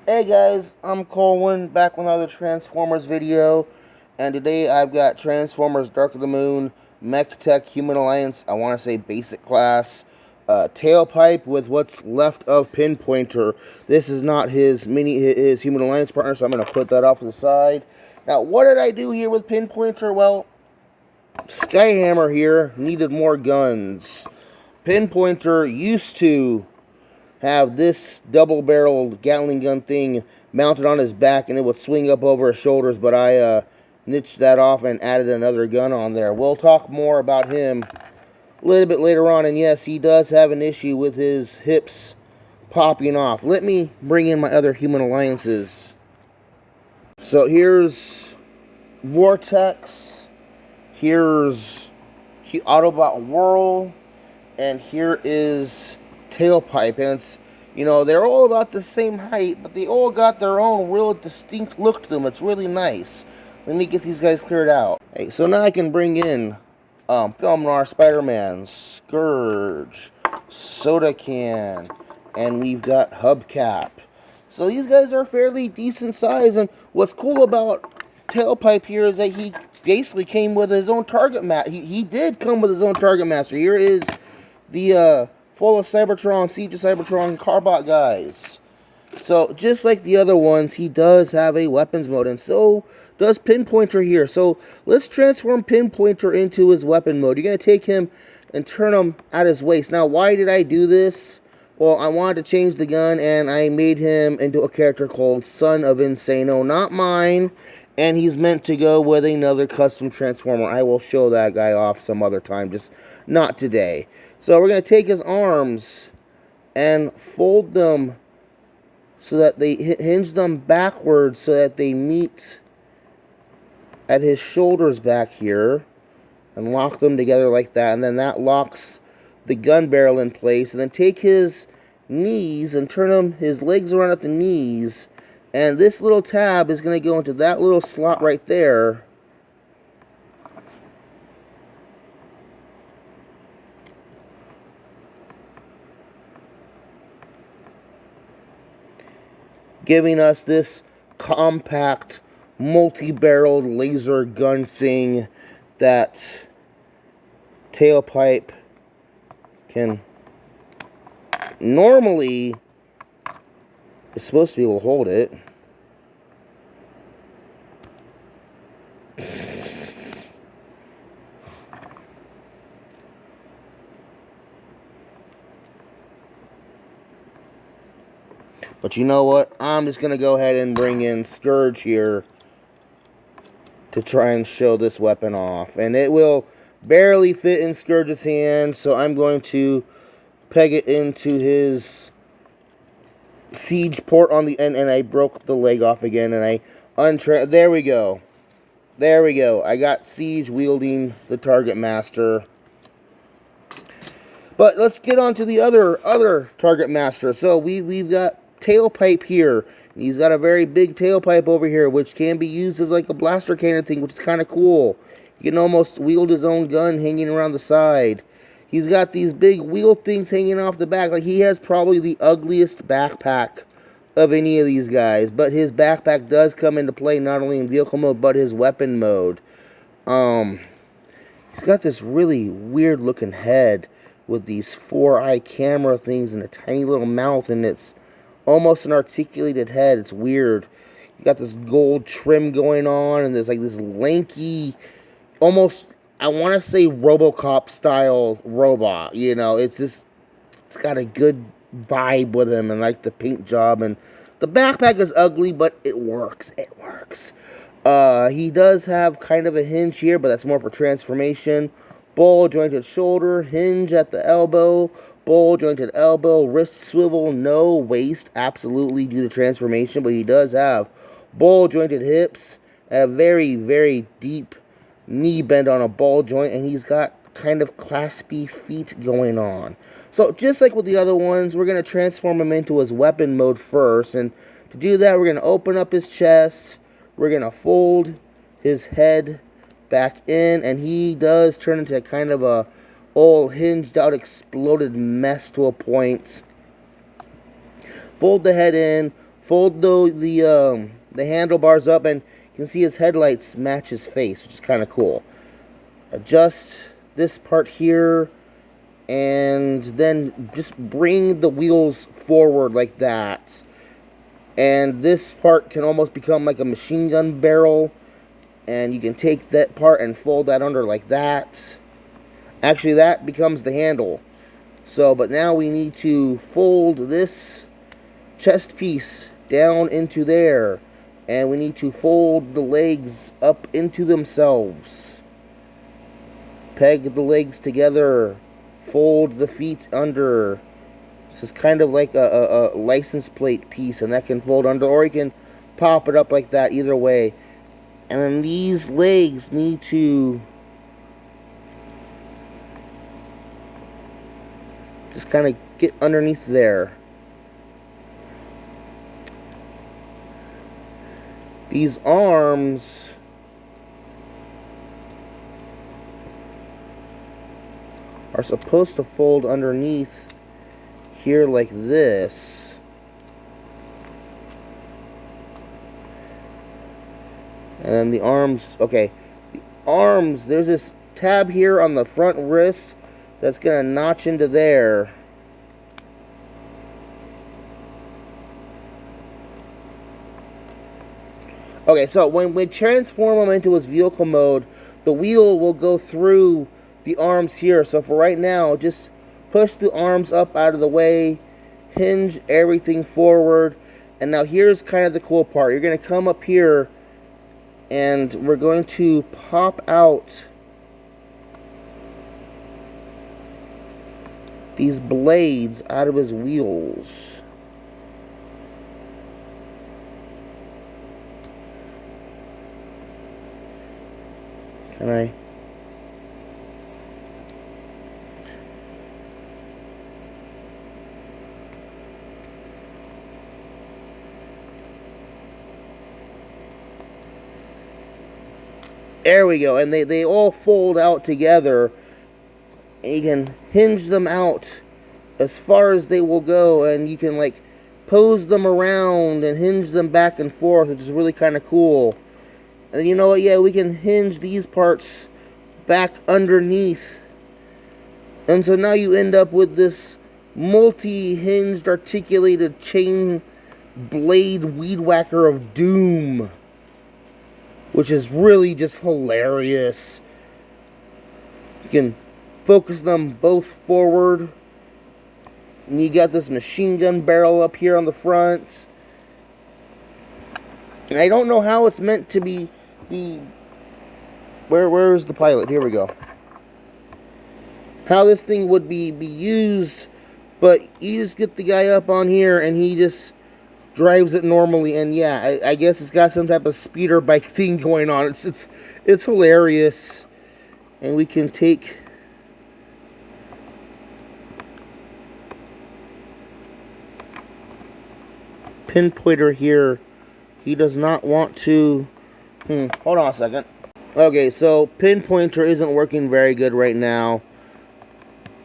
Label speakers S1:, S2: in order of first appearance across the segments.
S1: Hey guys, I'm Colwen, back with another Transformers video, and today I've got Transformers Dark of the Moon, Mechtech Human Alliance, I want to say basic class, Tailpipe with what's left of Pinpointer. This is not his Human Alliance partner, so I'm going to put that off to the side. Now, what did I do here with Pinpointer? Well, Skyhammer here needed more guns. Pinpointer used to have this double-barreled Gatling gun thing mounted on his back, and it would swing up over his shoulders, but I niched that off and added another gun on there. We'll talk more about him a little bit later on, and yes, he does have an issue with his hips popping off. Let me bring in my other Human Alliances. So here's Vortex, here's Autobot Whirl, and here is Tailpipe, and it's, you know, they're all about the same height, but they all got their own real distinct look to them. It's really nice. Let me get these guys cleared out. Hey, so now I can bring in Film Noir, Spider-Man, Scourge, Soda Can, and we've got Hubcap. So these guys are fairly decent size, and what's cool about Tailpipe here is that he basically came with his own target master. He did come with his own target master. Here is the full of Cybertron, Siege of Cybertron, Carbot guys. So, just like the other ones, he does have a weapons mode, and so does Pinpointer here. So, let's transform Pinpointer into his weapon mode. You're going to take him and turn him at his waist. Now, why did I do this? Well, I wanted to change the gun, and I made him into a character called Son of Insano, not mine, and he's meant to go with another custom Transformer. I will show that guy off some other time, just not today. So we're going to take his arms and fold them so that they hinge them backwards so that they meet at his shoulders back here, and lock them together like that, and then that locks the gun barrel in place. And then take his knees and turn his legs around at the knees, and this little tab is going to go into that little slot right there, giving us this compact, multi-barreled laser gun thing that Tailpipe can normally is supposed to be able to hold it. But you know what? I'm just going to go ahead and bring in Scourge here to try and show this weapon off. And it will barely fit in Scourge's hand, so I'm going to peg it into his siege port on the end, and I broke the leg off again, and I there we go. There we go. I got Siege wielding the target master. But let's get on to the other target master. So we've got Tailpipe here. He's got a very big tailpipe over here, which can be used as like a blaster cannon thing, which is kind of cool. You can almost wield his own gun hanging around the side. He's got these big wheel things hanging off the back. Like, he has probably the ugliest backpack of any of these guys. But his backpack does come into play not only in vehicle mode, but his weapon mode. He's got this really weird looking head with these 4-eye camera things and a tiny little mouth, and it's almost an articulated head. It's weird. You got this gold trim going on, and there's like this lanky, almost, I want to say RoboCop style robot. You know, it's just, it's got a good vibe with him, and like the paint job, and the backpack is ugly, but it works. It works. He does have kind of a hinge here, but that's more for transformation. Ball jointed shoulder, hinge at the elbow, ball jointed elbow, wrist swivel, no waist, absolutely due to transformation, but he does have ball jointed hips, a very, very deep knee bend on a ball joint, and he's got kind of claspy feet going on. So just like with the other ones, we're going to transform him into his weapon mode first, and to do that, we're going to open up his chest, we're going to fold his head back in, and he does turn into kind of a all hinged out, exploded mess to a point. Fold the head in, Fold the handlebars up, and you can see his headlights match his face, which is kind of cool. Adjust this part here, and then just bring the wheels forward like that. And this part can almost become like a machine gun barrel, and you can take that part and fold that under like that. Actually, that becomes the handle. So, but now we need to fold this chest piece down into there, and we need to fold the legs up into themselves. Peg the legs together, fold the feet under. This is kind of like a license plate piece, and that can fold under, or you can pop it up like that, either way. And then these legs need to just kind of get underneath there. These arms are supposed to fold underneath here like this. And then the arms, okay, the arms, there's this tab here on the front wrist that's going to notch into there. Okay, so when we transform him into his vehicle mode, the wheel will go through the arms here. So for right now, just push the arms up out of the way, hinge everything forward, and now here's kind of the cool part. You're going to come up here, and we're going to pop out these blades out of his wheels. Can I? There we go. And they all fold out together. And you can hinge them out as far as they will go, and you can like pose them around and hinge them back and forth, which is really kind of cool. And you know what, yeah, we can hinge these parts back underneath. And so now you end up with this multi-hinged articulated chain blade weed whacker of doom, which is really just hilarious. You can focus them both forward, and you got this machine gun barrel up here on the front. And I don't know how it's meant to be where is the pilot? Here we go. How this thing would be used, but you just get the guy up on here and he just drives it normally. And yeah, I guess it's got some type of speeder bike thing going on. It's hilarious. And we can take pinpointer here. He does not want to. Hold on a second. Okay, so pinpointer isn't working very good right now,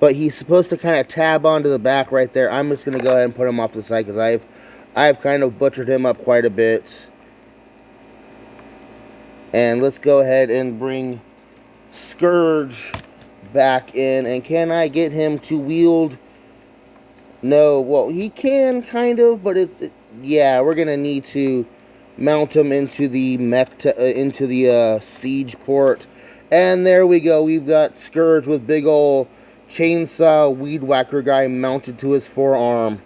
S1: but he's supposed to kind of tab onto the back right there. I'm just gonna go ahead and put him off to the side because I've kind of butchered him up quite a bit. And let's go ahead and bring Scourge back in. And can I get him to wield? No. Well, he can kind of, but yeah, we're gonna need to mount him into the siege port. And there we go. We've got Scourge with big ol' chainsaw weed whacker guy mounted to his forearm.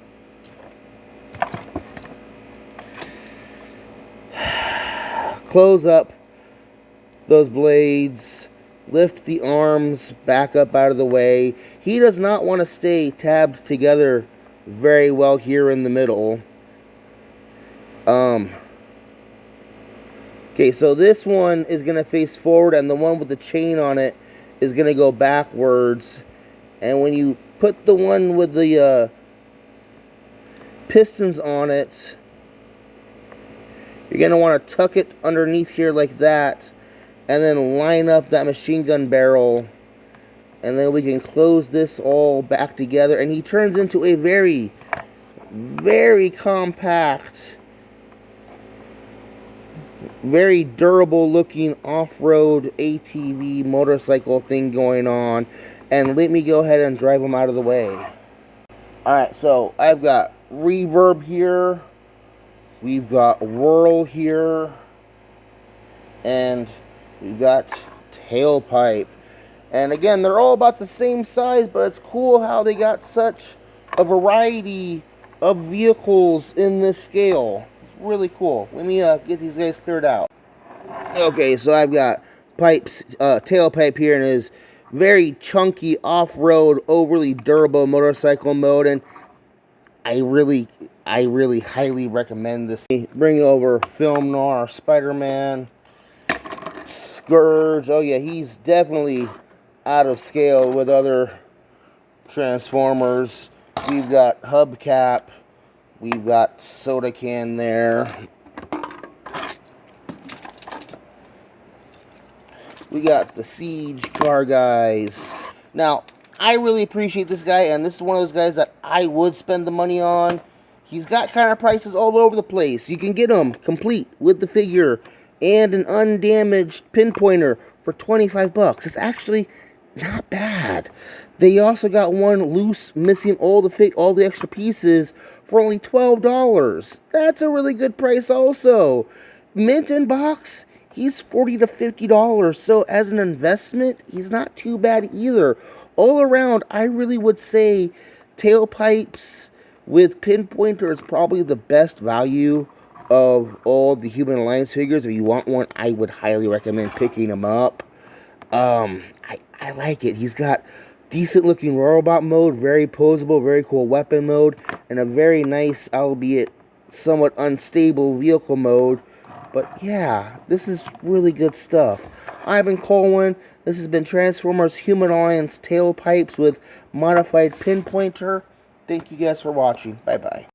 S1: Close up those blades. Lift the arms back up out of the way. He does not want to stay tabbed together very well here in the middle. Okay, so this one is going to face forward, and the one with the chain on it is going to go backwards. And when you put the one with the pistons on it, you're going to want to tuck it underneath here like that, and then line up that machine gun barrel. And then we can close this all back together, and he turns into a very, very compact Very durable looking off-road ATV motorcycle thing going on. And let me go ahead and drive them out of the way. Alright, so I've got reverb here. We've got whirl here. And we've got tailpipe. And again, they're all about the same size, but it's cool how they got such a variety of vehicles in this scale. It's really cool. Let me get these guys cleared out. Okay, so I've got tailpipe here in his very chunky off-road, overly durable motorcycle mode, and I really highly recommend this. Bring over Film Noir, Spider-Man, Scourge. Oh yeah, he's definitely out of scale with other Transformers. We've got hubcap. We've got soda can there. We got the Siege car guys. Now, I really appreciate this guy, and this is one of those guys that I would spend the money on. He's got kind of prices all over the place. You can get him complete with the figure and an undamaged pinpointer for 25 bucks. It's actually not bad. They also got one loose, missing all the extra pieces for only $12. That's a really good price also. Mint in box, he's $40 to $50. So as an investment, he's not too bad either. All around, I really would say tailpipes with pinpointer is probably the best value of all the Human Alliance figures. If you want one, I would highly recommend picking him up. I like it. He's got decent looking robot mode, very posable, very cool weapon mode, and a very nice, albeit somewhat unstable vehicle mode. But yeah, this is really good stuff. I've been Colwen. This has been Transformers Human Alliance Tailpipes with modified pinpointer. Thank you guys for watching. Bye-bye.